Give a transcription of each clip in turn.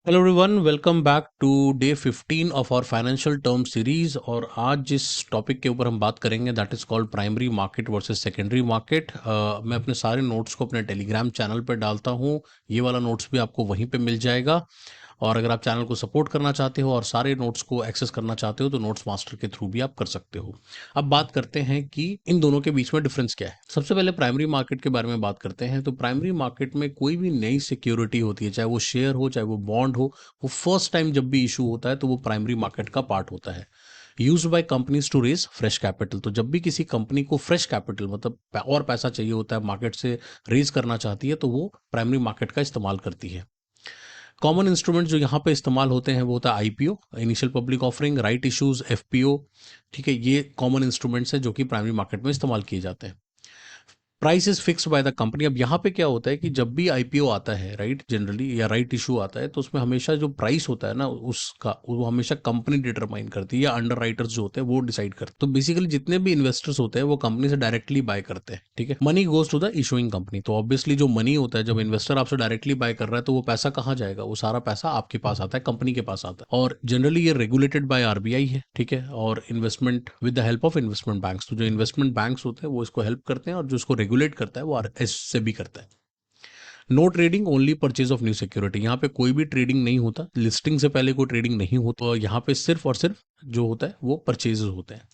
Hello everyone, welcome back to day 15 of our financial term series. और आज जिस topic के ऊपर हम बात करेंगे that is called primary market versus secondary market. मैं अपने सारे नोट्स को अपने टेलीग्राम चैनल पर डालता हूँ। ये वाला नोट्स भी आपको वहीं पे मिल जाएगा। और अगर आप चैनल को सपोर्ट करना चाहते हो और सारे नोट्स को एक्सेस करना चाहते हो तो नोट्स मास्टर के थ्रू भी आप कर सकते हो। अब बात करते हैं कि इन दोनों के बीच में डिफरेंस क्या है। सबसे पहले प्राइमरी मार्केट के बारे में बात करते हैं। तो प्राइमरी मार्केट में कोई भी नई सिक्योरिटी होती है, चाहे वो शेयर हो चाहे वो बॉन्ड हो, वो फर्स्ट टाइम जब भी इशू होता है तो वो प्राइमरी मार्केट का पार्ट होता है। Use by companies to raise fresh capital. तो जब भी किसी कंपनी को फ्रेश कैपिटल मतलब और पैसा चाहिए होता है, मार्केट से रेज करना चाहती है, तो वो प्राइमरी मार्केट का इस्तेमाल करती है। कॉमन इंस्ट्रूमेंट जो यहाँ पे इस्तेमाल होते हैं वो होता है IPO, initial public offering, right issues, FPO. ठीक है, ये कॉमन इंस्ट्रूमेंट्स हैं जो कि प्राइमरी मार्केट में इस्तेमाल किए जाते हैं। Price is fixed by the company. अब यहाँ पे क्या होता है कि जब भी आईपीओ आता है, राइट, जनरली या राइट इशू आता है, तो उसमें हमेशा जो प्राइस होता है ना उसका, वो हमेशा कंपनी डिटरमाइन करती है या अंडर राइटर्स जो होते हैं वो डिसाइड करते हैं। तो बेसिकली जितने भी इन्वेस्टर्स होते हैं वो कंपनी से डायरेक्टली बाय करते हैं। ठीक है, money goes to the issuing company. तो ऑब्वियसली जो मनी होता है, जब इन्वेस्टर आपसे डायरेक्टली बाय कर रहा है तो वो पैसा कहाँ जाएगा? वो सारा पैसा आपके पास आता है, कंपनी के पास आता है। और जनरली ये रेगुलेटेड बाय आरबीआई है। ठीक है, और investment with the help of investment banks. तो जो इन्वेस्टमेंट बैंक्स होते हैं वो इसको हेल्प करते हैं, और जो इसको रेगुलेट करता है वो आरएस से भी करता है। No trading, only purchase of new security. यहाँ पे कोई भी ट्रेडिंग नहीं होता, लिस्टिंग से पहले कोई ट्रेडिंग नहीं होता। तो यहाँ पे सिर्फ और सिर्फ जो होता है वो परचेजेस होते हैं।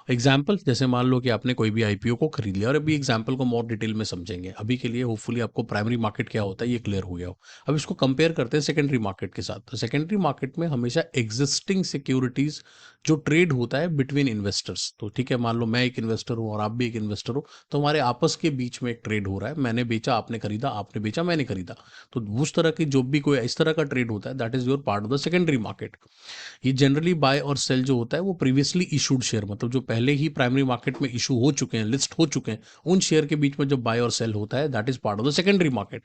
एग्जाम्पल, जैसे मान लो कि आपने कोई भी आईपीओ को खरीद लिया, और अभी एग्जाम्पल को मोर डिटेल में समझेंगे। अभी के लिए होपफुली आपको प्राइमरी मार्केट क्या होता है ये क्लियर हो गया हो। अब इसको कंपेयर करते हैं सेकेंडरी मार्केट के साथ। तो सेकेंडरी मार्केट में हमेशा एग्जिस्टिंग सिक्योरिटीज जो ट्रेड होता है बिटवीन इन्वेस्टर्स। तो ठीक है, मान लो मैं एक इन्वेस्टर हूँ और आप भी एक इन्वेस्टर हो, तो हमारे आपस के बीच में एक ट्रेड हो रहा है। मैंने बेचा, आपने खरीदा, आपने बेचा, मैंने खरीदा। तो उस तरह की जो भी कोई इस तरह का ट्रेड होता है that is your part of the secondary market. ये जनरली बाय और सेल जो होता है वो प्रीवियसली इशूड शेयर, मतलब जो पहले ही प्राइमरी मार्केट में इशू हो चुके हैं, लिस्ट हो चुके हैं, उन शेयर के बीच में जब बाय और सेल होता है that is part of the secondary market.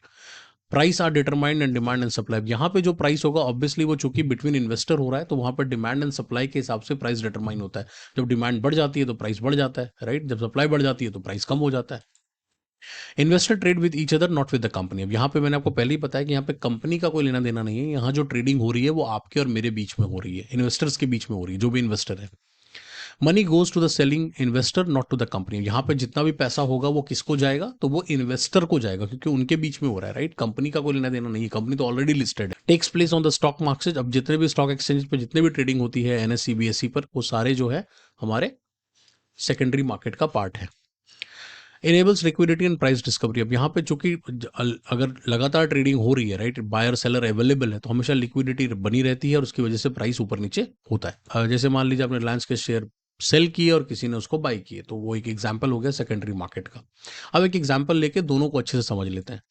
Price are determined and demand and supply. यहाँ पे जो प्राइस होगा ऑब्वियसली वो चूंकि बिटवीन इन्वेस्टर हो रहा है तो वहां पर डिमांड एंड सप्लाई के हिसाब से प्राइस डिटरमाइन होता है। जब डिमांड बढ़ जाती है तो प्राइस बढ़ जाता है, राइट। जब सप्लाई बढ़ जाती है तो प्राइस कम हो जाता है। Investor trade with each other not with the company. अब यहाँ पे मैंने आपको पहले ही बताया कि यहाँ पे कंपनी का कोई लेना देना नहीं है। यहाँ जो ट्रेडिंग हो रही है वो आपके और मेरे बीच में हो रही है, इन्वेस्टर्स के बीच में हो रही है, जो भी इन्वेस्टर है। Money goes to the selling investor not to the company. यहाँ पे जितना भी पैसा होगा वो किसको जाएगा? तो वो इन्वेस्टर को जाएगा, क्योंकि उनके बीच में हो रहा है, राइट। कंपनी का कोई लेना देना नहीं है, कंपनी तो ऑलरेडी लिस्टेड है। Takes place on the stock market. अब जितने भी स्टॉक एक्सचेंज पे जितने भी ट्रेडिंग होती है एनएससी बीएससी पर, वो सारे जो है हमारे सेकेंडरी मार्केट का पार्ट है। Enables liquidity and price discovery. अब यहाँ पे चूंकि अगर लगातार ट्रेडिंग हो रही है, राइट, बायर सेलर अवेलेबल है, तो हमेशा लिक्विडिटी बनी रहती है और उसकी वजह से प्राइस ऊपर नीचे होता है। जैसे मान लीजिए आपने रिलायंस के शेयर सेल किए और किसी ने उसको बाई किए, तो वो एक एग्जाम्पल हो गया सेकेंडरी मार्केट का। अब एक एग्जाम्पल लेके दोनों को अच्छे से समझ लेते हैं।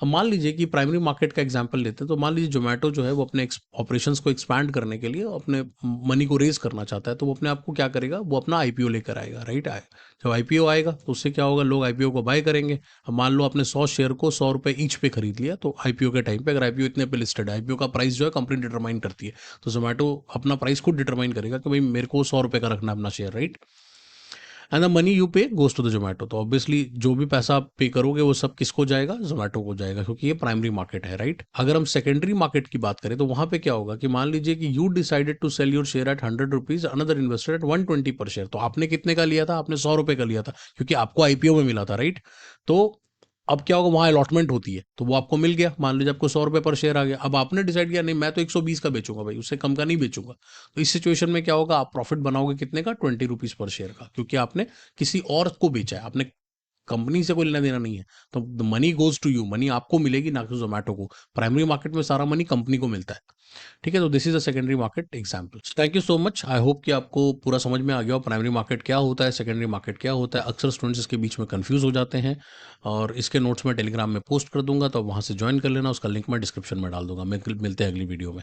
अब मान लीजिए कि प्राइमरी मार्केट का एग्जांपल लेते हैं, तो मान लीजिए जोमेटो जो है वो अपने ऑपरेशंस को एक्सपैंड करने के लिए अपने मनी को रेज करना चाहता है, तो वो अपने आप को क्या करेगा? वो अपना आईपीओ लेकर आएगा, राइट। आए जब आईपीओ आएगा तो उससे क्या होगा? लोग आईपीओ को बाय करेंगे। अब मान लो आपने 100 शेयर को 100 रुपये ईच पे खरीद लिया, तो आईपीओ के टाइम पे अगर आईपीओ इतने पे लिस्टेड है, आईपीओ का प्राइस जो है कंपनी डिटरमाइन करती है, तो जोमेटो अपना प्राइस खुद डिटरमाइन करेगा कि भाई मेरे को 100 रुपये का रखना है अपना share, right. And the money you पे गोज टू द जोमेटो। तो ऑब्वियसली जो भी पैसा आप पे करोगे वो सब किसको जाएगा? जोमेटो को जाएगा, क्योंकि ये प्राइमरी मार्केट है, राइट। अगर हम सेकेंडरी मार्केट की बात करें तो वहां पे क्या होगा कि मान लीजिए कि you decided to sell your share at 100 rupees, another investor at 120 per share. तो आपने कितने का लिया था? आपने 100 रुपए का लिया था, क्योंकि आपको आईपीओ में मिला था, राइट। तो अब क्या होगा? वहां अलॉटमेंट होती है, तो वो आपको मिल गया। मान लीजिए आपको 100 रुपए पर शेयर आ गया। अब आपने डिसाइड किया नहीं, मैं तो 120 का बेचूंगा भाई, उससे कम का नहीं बेचूंगा। तो इस सिचुएशन में क्या होगा? आप प्रॉफिट बनाओगे कितने का? 20 रुपीज पर शेयर का, क्योंकि आपने किसी और को बेचा है, आपने कंपनी से कोई लेना देना नहीं है। तो the money goes to you, money आपको मिलेगी, ना कि जोमेटो को। प्राइमरी मार्केट में सारा मनी कंपनी को मिलता है। ठीक है, तो this is a secondary market example. Thank you so much. I hope कि आपको पूरा समझ में आ गया हो प्राइमरी मार्केट क्या होता है, सेकेंडरी मार्केट क्या होता है। अक्सर स्टूडेंट्स इसके बीच में कंफ्यूज हो जाते हैं, और इसके नोट्स मैं टेलीग्राम में पोस्ट कर दूंगा, तो वहां से ज्वाइन कर लेना। उसका लिंक मैं डिस्क्रिप्शन में डाल दूंगा। मिलते हैं अगली वीडियो में।